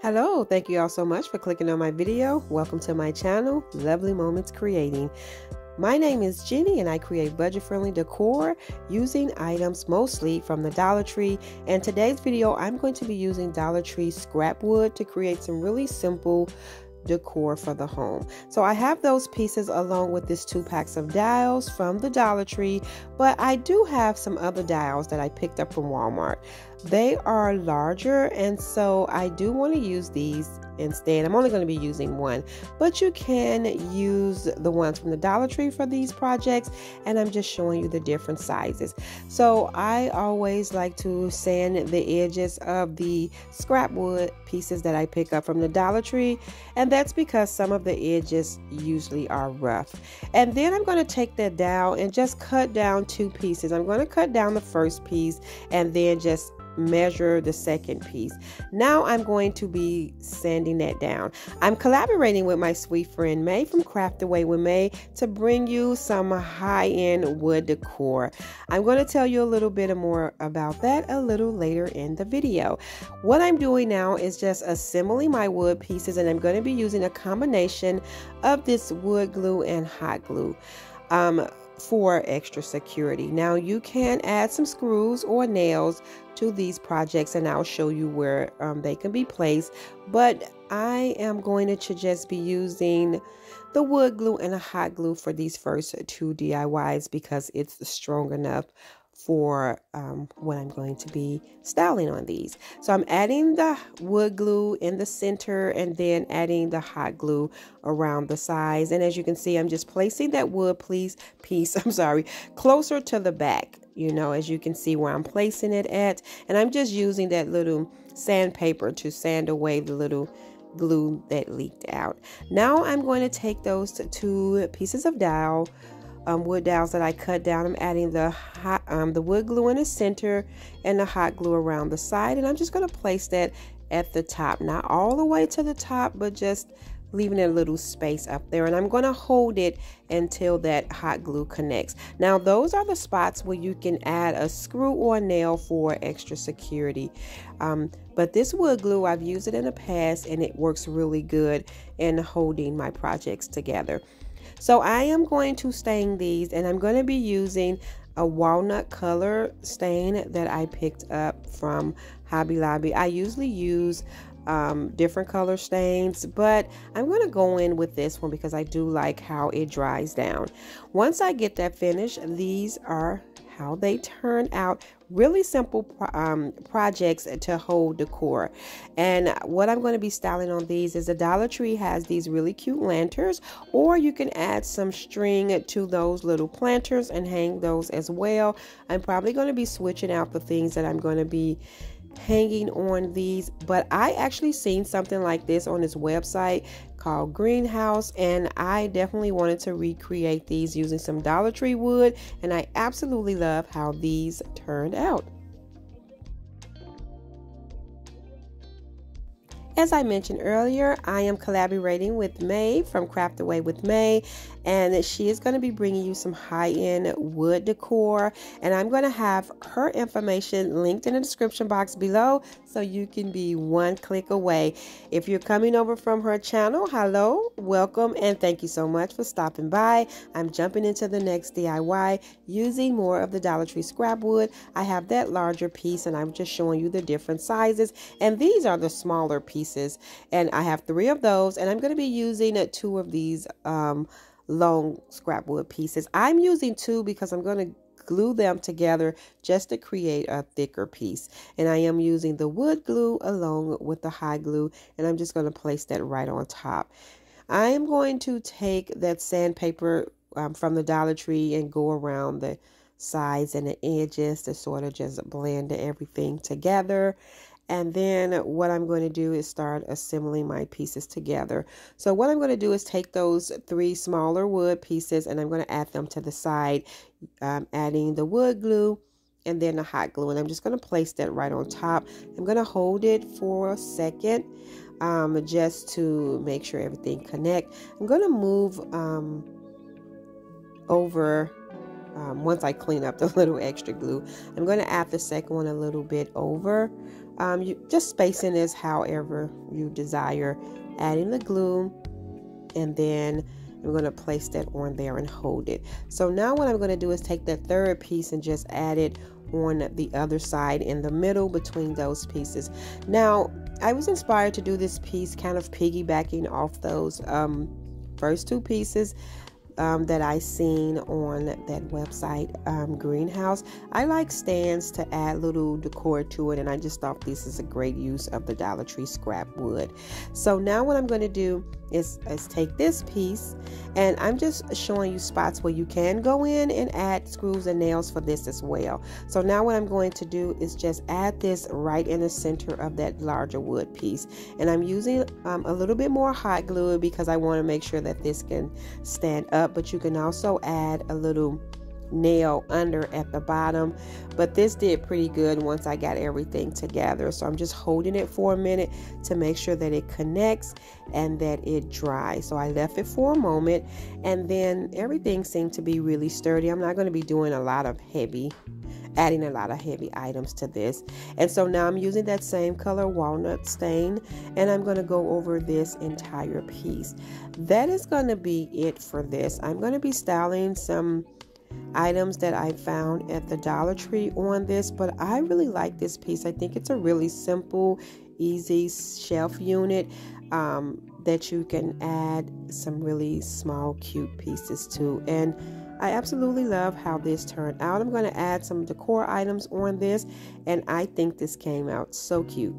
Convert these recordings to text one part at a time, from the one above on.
Hello, thank you all so much for clicking on my video. Welcome to my channel, Lovely Moments Creating. My name is Jenny and I create budget-friendly decor using items mostly from the Dollar Tree. And today's video, I'm going to be using Dollar Tree scrap wood to create some really simple decor for the home. So I have those pieces along with this 2 packs of dials from the Dollar Tree, but I do have some other dials that I picked up from Walmart. They are larger, and so I do want to use these instead. I'm only going to be using one, but you can use the ones from the Dollar Tree for these projects, and I'm just showing you the different sizes. So I always like to sand the edges of the scrap wood pieces that I pick up from the Dollar Tree, and that's because some of the edges usually are rough. And then I'm going to take that down and just cut down 2 pieces. I'm going to cut down the first piece and then just measure the second piece. Now I'm going to be sanding that down. I'm collaborating with my sweet friend May from Craft Away with May to bring you some high-end wood decor. I'm going to tell you a little bit more about that a little later in the video. What I'm doing now is just assembling my wood pieces, and I'm going to be using a combination of this wood glue and hot glue for extra security. Now you can add some screws or nails to these projects, and I'll show you where they can be placed, but I am going to just be using the wood glue and a hot glue for these first 2 DIYs because it's strong enough for what I'm going to be styling on these. So I'm adding the wood glue in the center and then adding the hot glue around the sides. And as you can see, I'm just placing that wood piece, closer to the back, as you can see where I'm placing it at. And I'm just using that little sandpaper to sand away the little glue that leaked out. Now I'm going to take those 2 pieces of wood dowels that I cut down. I'm adding the wood glue in the center and the hot glue around the side, and I'm just going to place that at the top, not all the way to the top, but just leaving a little space up there, and I'm going to hold it until that hot glue connects. Now those are the spots where you can add a screw or a nail for extra security, but this wood glue, I've used it in the past and it works really good in holding my projects together. So I am going to stain these, and I'm going to be using a walnut color stain that I picked up from Hobby Lobby. I usually use different color stains, but I'm going to go in with this one because I do like how it dries down. Once I get that finished, these are how they turn out. Really simple projects to hold decor. And what I'm going to be styling on these is the Dollar Tree has these really cute lanterns, or you can add some string to those little planters and hang those as well. I'm probably going to be switching out the things that I'm going to be hanging on these, but I actually seen something like this on this website called Greenhouse, and I definitely wanted to recreate these using some Dollar Tree wood, and I absolutely love how these turned out. As I mentioned earlier, I am collaborating with May from Craft Away with May, and she is going to be bringing you some high-end wood decor, and I'm going to have her information linked in the description box below so you can be one click away. If you're coming over from her channel, hello, welcome, and thank you so much for stopping by. I'm jumping into the next DIY using more of the Dollar Tree scrap wood. I have that larger piece, and I'm just showing you the different sizes, and these are the smaller pieces, and I have 3 of those, and I'm going to be using 2 of these long scrap wood pieces. I'm using 2 because I'm going to glue them together just to create a thicker piece, and I am using the wood glue along with the hot glue, and I'm just going to place that right on top. I am going to take that sandpaper from the Dollar Tree and go around the sides and the edges to sort of just blend everything together. And then what I'm going to do is start assembling my pieces together. So what I'm going to do is take those 3 smaller wood pieces, and I'm going to add them to the side, adding the wood glue and then the hot glue. And I'm just going to place that right on top. I'm going to hold it for a second just to make sure everything connects. I'm going to move over once I clean up the little extra glue. I'm going to add the second one a little bit over You just spacing this however you desire. Adding the glue, and then I'm going to place that on there and hold it. So now what I'm going to do is take that third piece and just add it on the other side in the middle between those pieces. Now I was inspired to do this piece kind of piggybacking off those first two pieces that I seen on that website, Greenhouse. I like stands to add little decor to it, and I just thought this is a great use of the Dollar Tree scrap wood. So now what I'm going to do is take this piece, and I'm just showing you spots where you can go in and add screws and nails for this as well. So now what I'm going to do is just add this right in the center of that larger wood piece, and I'm using a little bit more hot glue because I want to make sure that this can stand up, but you can also add a little nail under at the bottom, but this did pretty good once I got everything together. So I'm just holding it for a minute to make sure that it connects and that it dries. So I left it for a moment, and then everything seemed to be really sturdy. I'm not going to be doing adding a lot of heavy items to this. And so now I'm using that same color walnut stain, and I'm going to go over this entire piece. That is going to be it for this. I'm going to be styling some items that I found at the Dollar Tree on this, but I really like this piece. I think it's a really simple, easy shelf unit that you can add some really small, cute pieces to, and I absolutely love how this turned out. I'm going to add some decor items on this, and I think this came out so cute.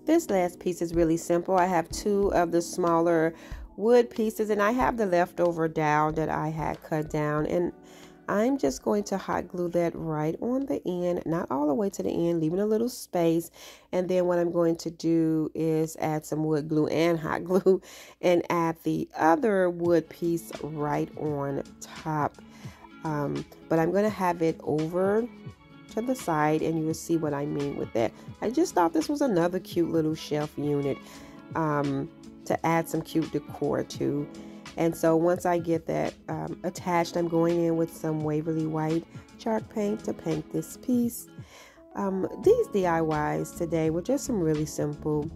This last piece is really simple. I have two of the smaller wood pieces, and I have the leftover dowel that I had cut down, and I'm just going to hot glue that right on the end, not all the way to the end, leaving a little space. And then what I'm going to do is add some wood glue and hot glue and add the other wood piece right on top. But I'm going to have it over to the side, and you will see what I mean with that. I just thought this was another cute little shelf unit to add some cute decor to. And so once I get that attached, I'm going in with some Waverly White chalk paint to paint this piece. These DIYs today were just some really simple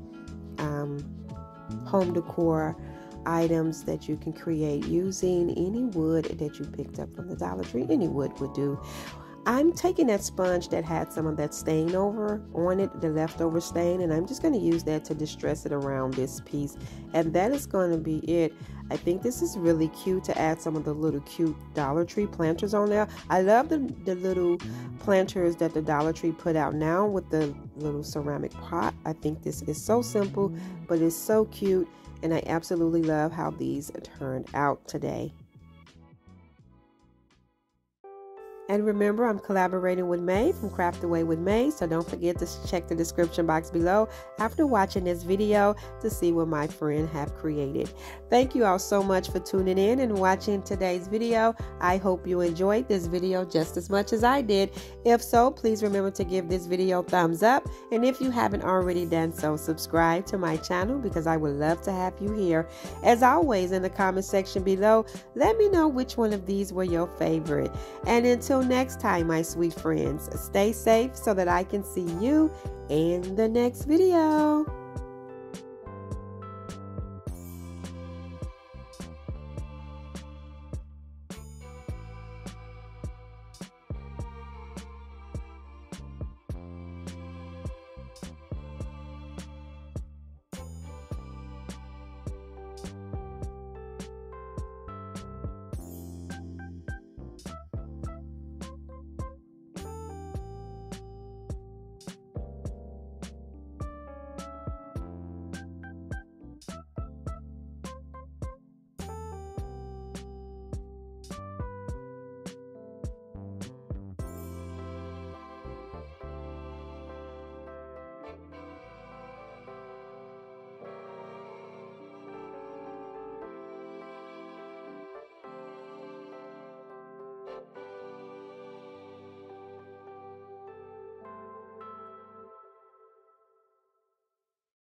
home decor items that you can create using any wood that you picked up from the Dollar Tree. Any wood would do. I'm taking that sponge that had some of that stain over on it, the leftover stain, and I'm just going to use that to distress it around this piece. And that is going to be it. I think this is really cute to add some of the little cute Dollar Tree planters on there. I love the little planters that the Dollar Tree put out now with the little ceramic pot. I think this is so simple, but it's so cute, and I absolutely love how these turned out today. And remember, I'm collaborating with May from Craft Away with May, so don't forget to check the description box below after watching this video to see what my friend have created. Thank you all so much for tuning in and watching today's video. I hope you enjoyed this video just as much as I did. If so, please remember to give this video a thumbs up, and if you haven't already done so, subscribe to my channel because I would love to have you here. As always, in the comment section below, let me know which one of these were your favorite. And until next time, my sweet friends, stay safe so that I can see you in the next video.